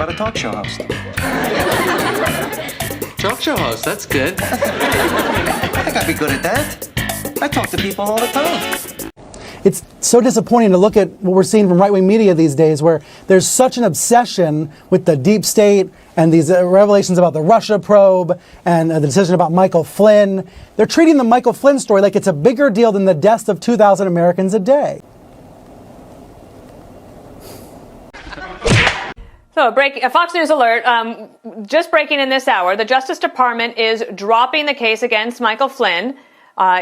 about a talk show host. Talk show host, that's good. I think I'd be good at that. I talk to people all the time. It's so disappointing to look at what we're seeing from right-wing media these days, where there's such an obsession with the deep state and these revelations about the Russia probe and the decision about Michael Flynn. They're treating the Michael Flynn story like it's a bigger deal than the deaths of 2,000 Americans a day. So, a Fox News alert, just breaking in this hour, the Justice Department is dropping the case against Michael Flynn.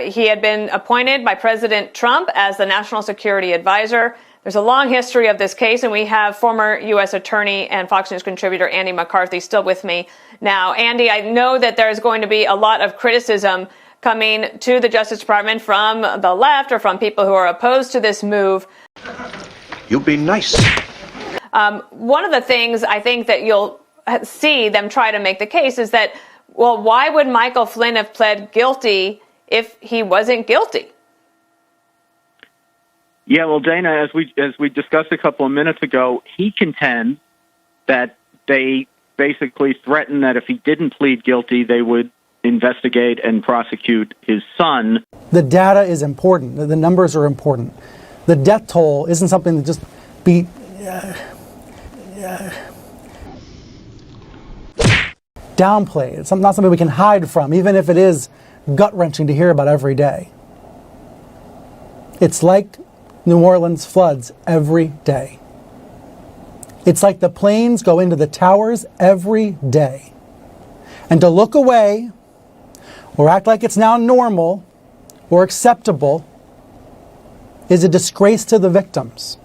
He had been appointed by President Trump as the National Security Advisor. There's a long history of this case, and we have former U.S. Attorney and Fox News contributor Andy McCarthy still with me now. Andy, I know that there's going to be a lot of criticism coming to the Justice Department from the left or from people who are opposed to this move. You be nice. One of the things I think that you'll see them try to make the case is that, well, why would Michael Flynn have pled guilty if he wasn't guilty? Yeah, well, Dana, as we discussed a couple of minutes ago, he contends that they basically threatened that if he didn't plead guilty, they would investigate and prosecute his son. The data is important. The numbers are important. The death toll isn't something to just be downplayed. It's not something we can hide from, even if it is gut-wrenching to hear about every day. It's like New Orleans floods every day. It's like the planes go into the towers every day. And to look away or act like it's now normal or acceptable is a disgrace to the victims.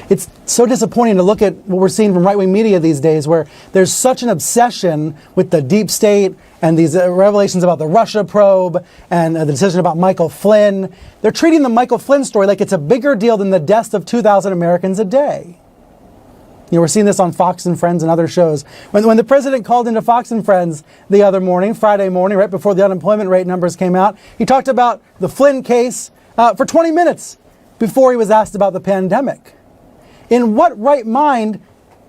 It's so disappointing to look at what we're seeing from right-wing media these days, where there's such an obsession with the deep state and these revelations about the Russia probe and the decision about Michael Flynn. They're treating the Michael Flynn story like it's a bigger deal than the deaths of 2,000 Americans a day. You know, we're seeing this on Fox and Friends and other shows. When the president called into Fox and Friends the other morning, Friday morning, right before the unemployment rate numbers came out, he talked about the Flynn case for 20 minutes before he was asked about the pandemic. In what right mind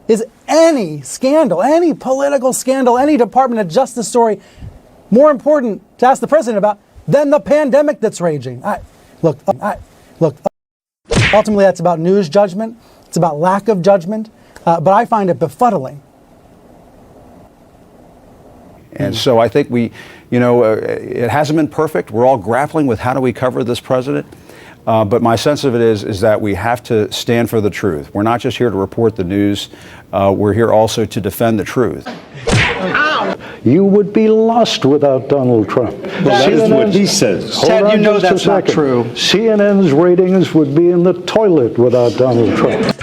is any scandal, any political scandal, any Department of Justice story more important to ask the president about than the pandemic that's raging? Look, ultimately that's about news judgment. It's about lack of judgment. But I find it befuddling. And so I think it hasn't been perfect. We're all grappling with how do we cover this president. But my sense of it is that we have to stand for the truth. We're not just here to report the news. We're here also to defend the truth. You would be lost without Donald Trump. Well, that is what he says. Ted, you know that's not true. CNN's ratings would be in the toilet without Donald Trump.